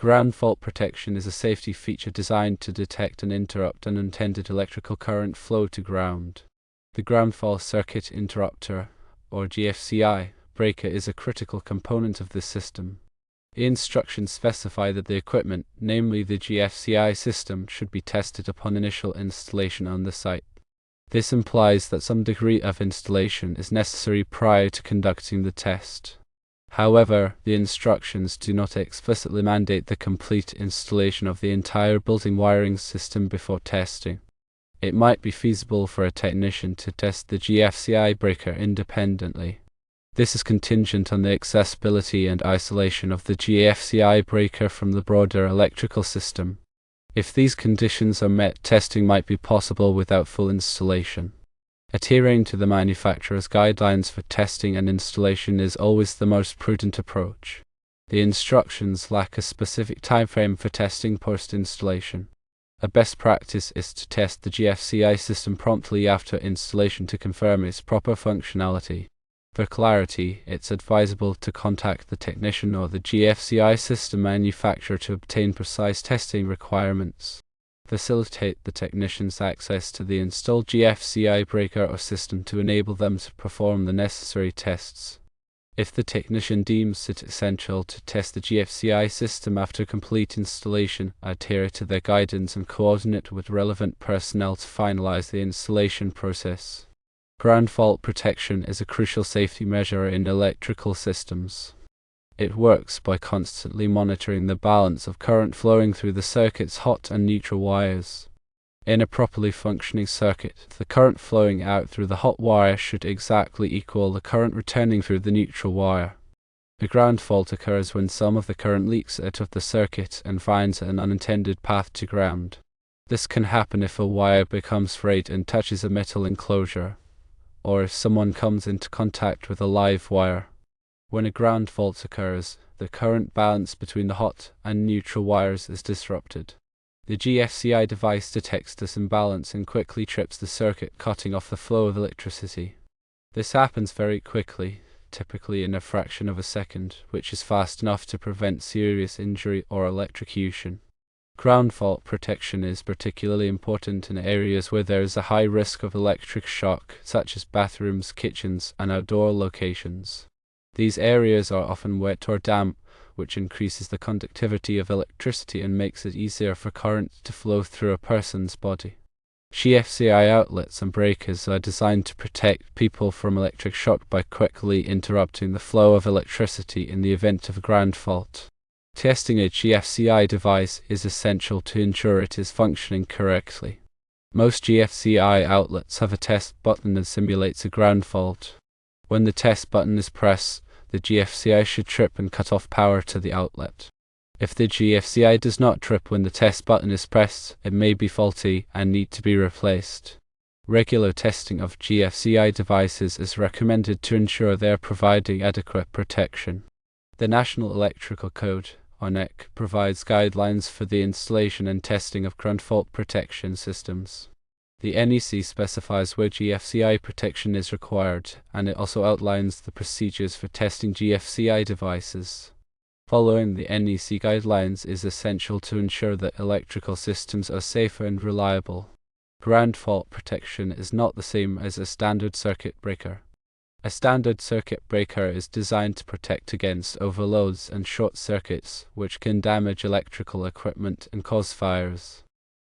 Ground fault protection is a safety feature designed to detect and interrupt unintended electrical current flow to ground. The ground fault circuit interrupter, or GFCI, breaker is a critical component of this system. The instructions specify that the equipment, namely the GFCI system, should be tested upon initial installation on the site. This implies that some degree of installation is necessary prior to conducting the test. However, the instructions do not explicitly mandate the complete installation of the entire building wiring system before testing. It might be feasible for a technician to test the GFCI breaker independently. This is contingent on the accessibility and isolation of the GFCI breaker from the broader electrical system. If these conditions are met, testing might be possible without full installation. Adhering to the manufacturer's guidelines for testing and installation is always the most prudent approach. The instructions lack a specific timeframe for testing post-installation. A best practice is to test the GFCI system promptly after installation to confirm its proper functionality. For clarity, it's advisable to contact the technician or the GFCI system manufacturer to obtain precise testing requirements. Facilitate the technician's access to the installed GFCI breaker or system to enable them to perform the necessary tests. If the technician deems it essential to test the GFCI system after complete installation, adhere to their guidance and coordinate with relevant personnel to finalize the installation process. Ground fault protection is a crucial safety measure in electrical systems. It works by constantly monitoring the balance of current flowing through the circuit's hot and neutral wires. In a properly functioning circuit, the current flowing out through the hot wire should exactly equal the current returning through the neutral wire. A ground fault occurs when some of the current leaks out of the circuit and finds an unintended path to ground. This can happen if a wire becomes frayed and touches a metal enclosure, or if someone comes into contact with a live wire. When a ground fault occurs, the current balance between the hot and neutral wires is disrupted. The GFCI device detects this imbalance and quickly trips the circuit, cutting off the flow of electricity. This happens very quickly, typically in a fraction of a second, which is fast enough to prevent serious injury or electrocution. Ground fault protection is particularly important in areas where there is a high risk of electric shock, such as bathrooms, kitchens, and outdoor locations. These areas are often wet or damp, which increases the conductivity of electricity and makes it easier for current to flow through a person's body. GFCI outlets and breakers are designed to protect people from electric shock by quickly interrupting the flow of electricity in the event of a ground fault. Testing a GFCI device is essential to ensure it is functioning correctly. Most GFCI outlets have a test button that simulates a ground fault. When the test button is pressed, the GFCI should trip and cut off power to the outlet. If the GFCI does not trip when the test button is pressed, it may be faulty and need to be replaced. Regular testing of GFCI devices is recommended to ensure they are providing adequate protection. The National Electrical Code, or NEC, provides guidelines for the installation and testing of ground fault protection systems. The NEC specifies where GFCI protection is required, and it also outlines the procedures for testing GFCI devices. Following the NEC guidelines is essential to ensure that electrical systems are safe and reliable. Ground fault protection is not the same as a standard circuit breaker. A standard circuit breaker is designed to protect against overloads and short circuits, which can damage electrical equipment and cause fires.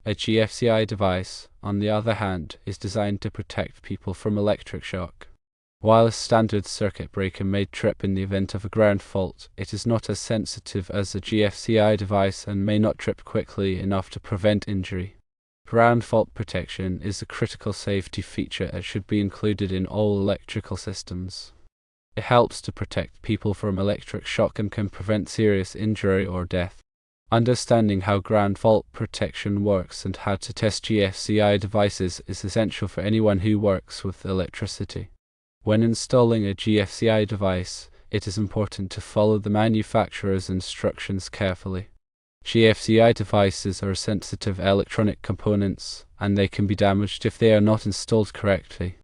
A GFCI device, on the other hand, is designed to protect people from electric shock. While a standard circuit breaker may trip in the event of a ground fault, it is not as sensitive as a GFCI device and may not trip quickly enough to prevent injury. Ground fault protection is a critical safety feature and should be included in all electrical systems. It helps to protect people from electric shock and can prevent serious injury or death. Understanding how ground fault protection works and how to test GFCI devices is essential for anyone who works with electricity. When installing a GFCI device, it is important to follow the manufacturer's instructions carefully. GFCI devices are sensitive electronic components, and they can be damaged if they are not installed correctly.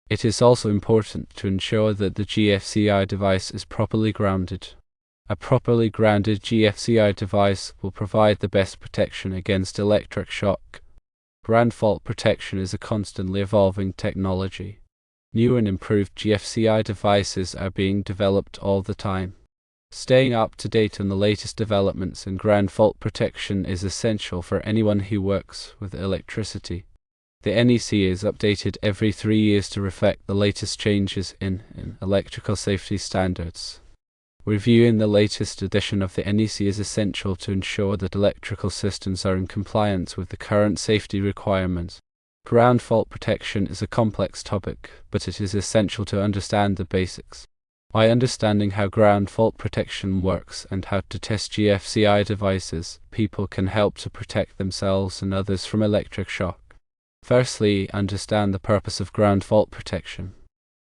It is also important to ensure that the GFCI device is properly grounded. A properly grounded GFCI device will provide the best protection against electric shock. Ground fault protection is a constantly evolving technology. New and improved GFCI devices are being developed all the time. Staying up to date on the latest developments in ground fault protection is essential for anyone who works with electricity. The NEC is updated every 3 years to reflect the latest changes in electrical safety standards. Reviewing the latest edition of the NEC is essential to ensure that electrical systems are in compliance with the current safety requirements. Ground fault protection is a complex topic, but it is essential to understand the basics. By understanding how ground fault protection works and how to test GFCI devices, people can help to protect themselves and others from electric shock. Firstly, understand the purpose of ground fault protection.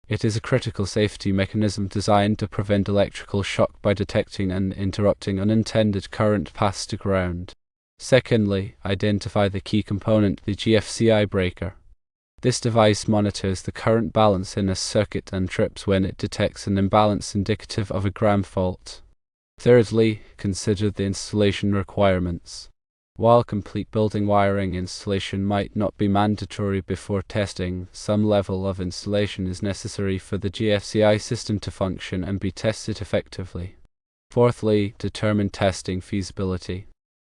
It is a critical safety mechanism designed to prevent electrical shock by detecting and interrupting unintended current paths to ground. Secondly, identify the key component, the GFCI breaker. This device monitors the current balance in a circuit and trips when it detects an imbalance indicative of a ground fault. Thirdly, consider the installation requirements. While complete building wiring installation might not be mandatory before testing, some level of installation is necessary for the GFCI system to function and be tested effectively. Fourthly, determine testing feasibility.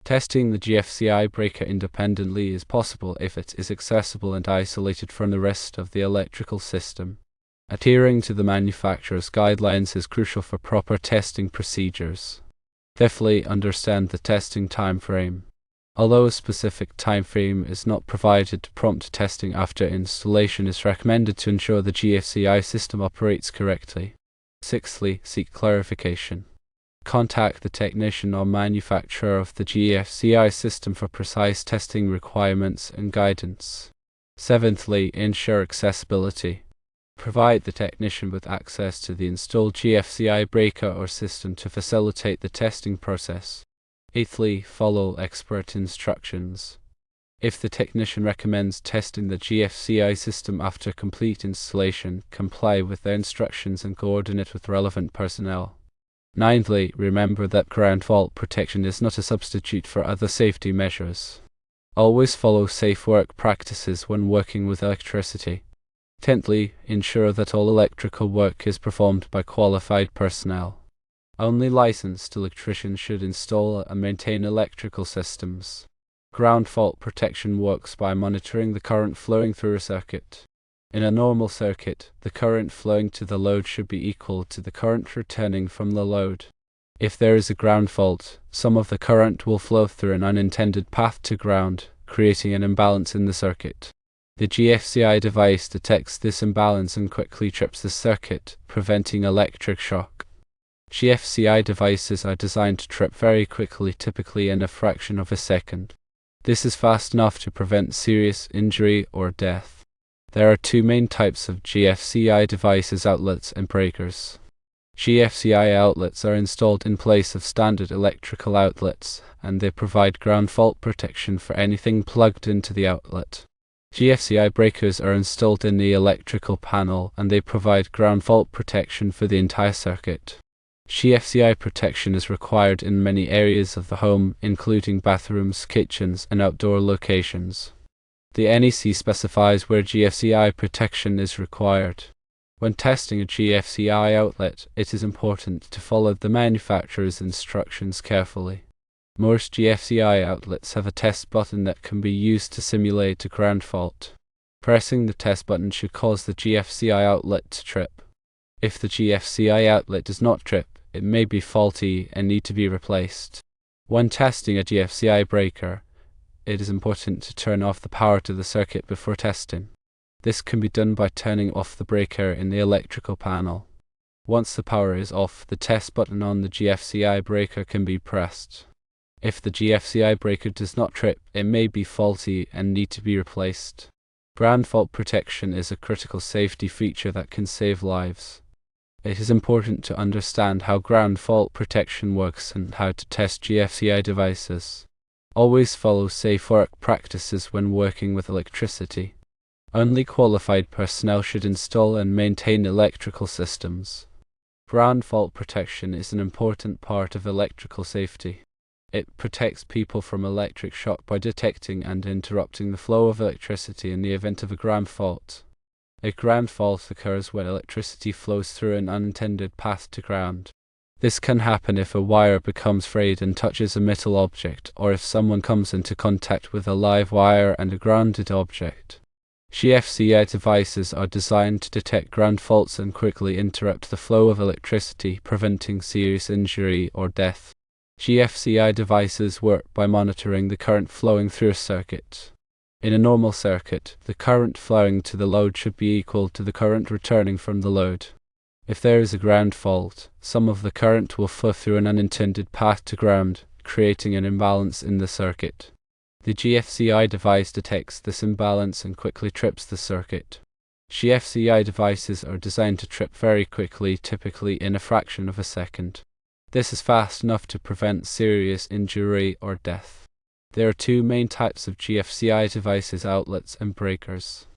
Testing the GFCI breaker independently is possible if it is accessible and isolated from the rest of the electrical system. Adhering to the manufacturer's guidelines is crucial for proper testing procedures. Fifthly, understand the testing timeframe. Although a specific timeframe is not provided, prompt testing after installation is recommended to ensure the GFCI system operates correctly. Sixthly, seek clarification. Contact the technician or manufacturer of the GFCI system for precise testing requirements and guidance. Seventhly, ensure accessibility. Provide the technician with access to the installed GFCI breaker or system to facilitate the testing process. Eighthly, follow expert instructions. If the technician recommends testing the GFCI system after complete installation, comply with their instructions and coordinate with relevant personnel. Ninthly, remember that ground fault protection is not a substitute for other safety measures. Always follow safe work practices when working with electricity. Tenthly, ensure that all electrical work is performed by qualified personnel. Only licensed electricians should install and maintain electrical systems. Ground fault protection works by monitoring the current flowing through a circuit. In a normal circuit, the current flowing to the load should be equal to the current returning from the load. If there is a ground fault, some of the current will flow through an unintended path to ground, creating an imbalance in the circuit. The GFCI device detects this imbalance and quickly trips the circuit, preventing electric shock. GFCI devices are designed to trip very quickly, typically in a fraction of a second. This is fast enough to prevent serious injury or death. There are two main types of GFCI devices: outlets and breakers. GFCI outlets are installed in place of standard electrical outlets, and they provide ground fault protection for anything plugged into the outlet. GFCI breakers are installed in the electrical panel, and they provide ground fault protection for the entire circuit. GFCI protection is required in many areas of the home, including bathrooms, kitchens, and outdoor locations. The NEC specifies where GFCI protection is required. When testing a GFCI outlet, it is important to follow the manufacturer's instructions carefully. Most GFCI outlets have a test button that can be used to simulate a ground fault. Pressing the test button should cause the GFCI outlet to trip. If the GFCI outlet does not trip, it may be faulty and need to be replaced. When testing a GFCI breaker, it is important to turn off the power to the circuit before testing. This can be done by turning off the breaker in the electrical panel. Once the power is off, the test button on the GFCI breaker can be pressed. If the GFCI breaker does not trip, it may be faulty and need to be replaced. Ground fault protection is a critical safety feature that can save lives. It is important to understand how ground fault protection works and how to test GFCI devices. Always follow safe work practices when working with electricity. Only qualified personnel should install and maintain electrical systems. Ground fault protection is an important part of electrical safety. It protects people from electric shock by detecting and interrupting the flow of electricity in the event of a ground fault. A ground fault occurs when electricity flows through an unintended path to ground. This can happen if a wire becomes frayed and touches a metal object, or if someone comes into contact with a live wire and a grounded object. GFCI devices are designed to detect ground faults and quickly interrupt the flow of electricity, preventing serious injury or death. GFCI devices work by monitoring the current flowing through a circuit. In a normal circuit, the current flowing to the load should be equal to the current returning from the load. If there is a ground fault, some of the current will flow through an unintended path to ground, creating an imbalance in the circuit. The GFCI device detects this imbalance and quickly trips the circuit. GFCI devices are designed to trip very quickly, typically in a fraction of a second. This is fast enough to prevent serious injury or death. There are two main types of GFCI devices: outlets and breakers.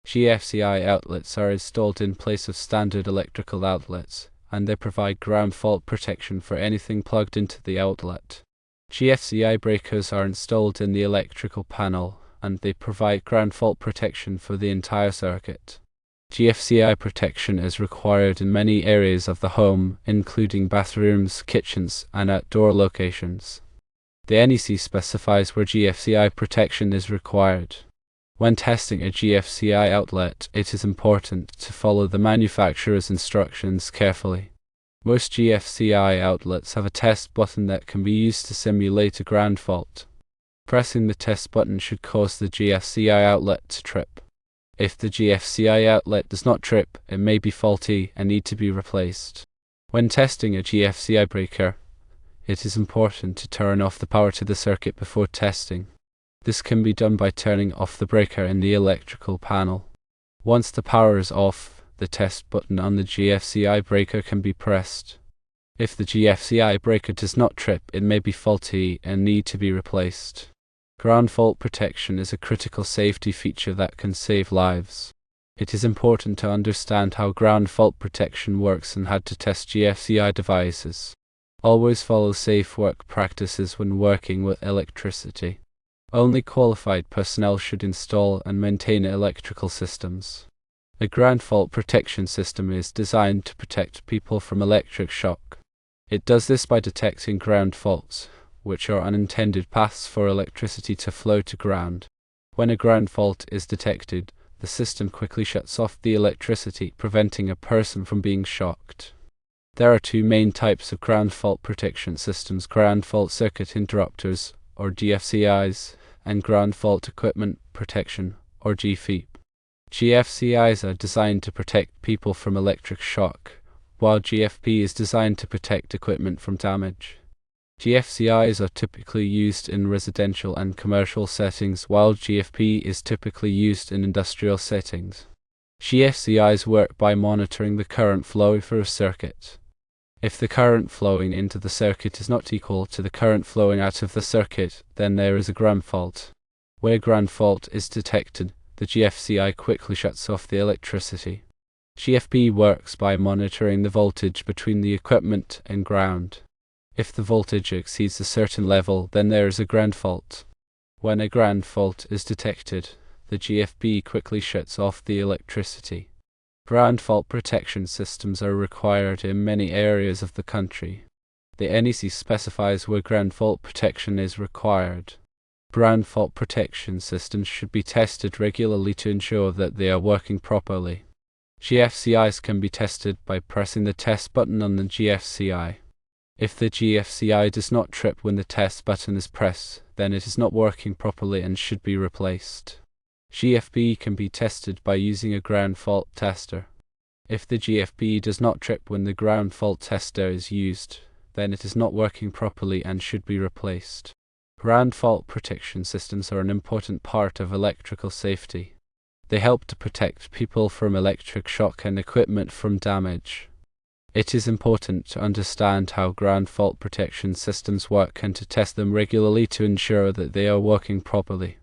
GFCI outlets are installed in place of standard electrical outlets, and they provide ground fault protection for anything plugged into the outlet. GFCI breakers are installed in the electrical panel, and they provide ground fault protection for the entire circuit. GFCI protection is required in many areas of the home, including bathrooms, kitchens, and outdoor locations. The NEC specifies where GFCI protection is required. When testing a GFCI outlet, it is important to follow the manufacturer's instructions carefully. Most GFCI outlets have a test button that can be used to simulate a ground fault. Pressing the test button should cause the GFCI outlet to trip. If the GFCI outlet does not trip, it may be faulty and need to be replaced. When testing a GFCI breaker, it is important to turn off the power to the circuit before testing. This can be done by turning off the breaker in the electrical panel. Once the power is off, the test button on the GFCI breaker can be pressed. If the GFCI breaker does not trip, it may be faulty and need to be replaced. Ground fault protection is a critical safety feature that can save lives. It is important to understand how ground fault protection works and how to test GFCI devices. Always follow safe work practices when working with electricity. Only qualified personnel should install and maintain electrical systems. A ground fault protection system is designed to protect people from electric shock. It does this by detecting ground faults, which are unintended paths for electricity to flow to ground. When a ground fault is detected, the system quickly shuts off the electricity, preventing a person from being shocked. There are two main types of ground fault protection systems: ground fault circuit interrupters, or GFCIs, and ground fault equipment protection, or GFEP. GFCIs are designed to protect people from electric shock, while GFP is designed to protect equipment from damage. GFCIs are typically used in residential and commercial settings, while GFP is typically used in industrial settings. GFCIs work by monitoring the current flow through a circuit. If the current flowing into the circuit is not equal to the current flowing out of the circuit, then there is a ground fault. Where ground fault is detected, the GFCI quickly shuts off the electricity. GFP works by monitoring the voltage between the equipment and ground. If the voltage exceeds a certain level, then there is a ground fault. When a ground fault is detected, the GFP quickly shuts off the electricity. Ground fault protection systems are required in many areas of the country. The NEC specifies where ground fault protection is required. Ground fault protection systems should be tested regularly to ensure that they are working properly. GFCIs can be tested by pressing the test button on the GFCI. If the GFCI does not trip when the test button is pressed, then it is not working properly and should be replaced. GFP can be tested by using a ground fault tester. If the GFP does not trip when the ground fault tester is used, then it is not working properly and should be replaced. Ground fault protection systems are an important part of electrical safety. They help to protect people from electric shock and equipment from damage. It is important to understand how ground fault protection systems work and to test them regularly to ensure that they are working properly.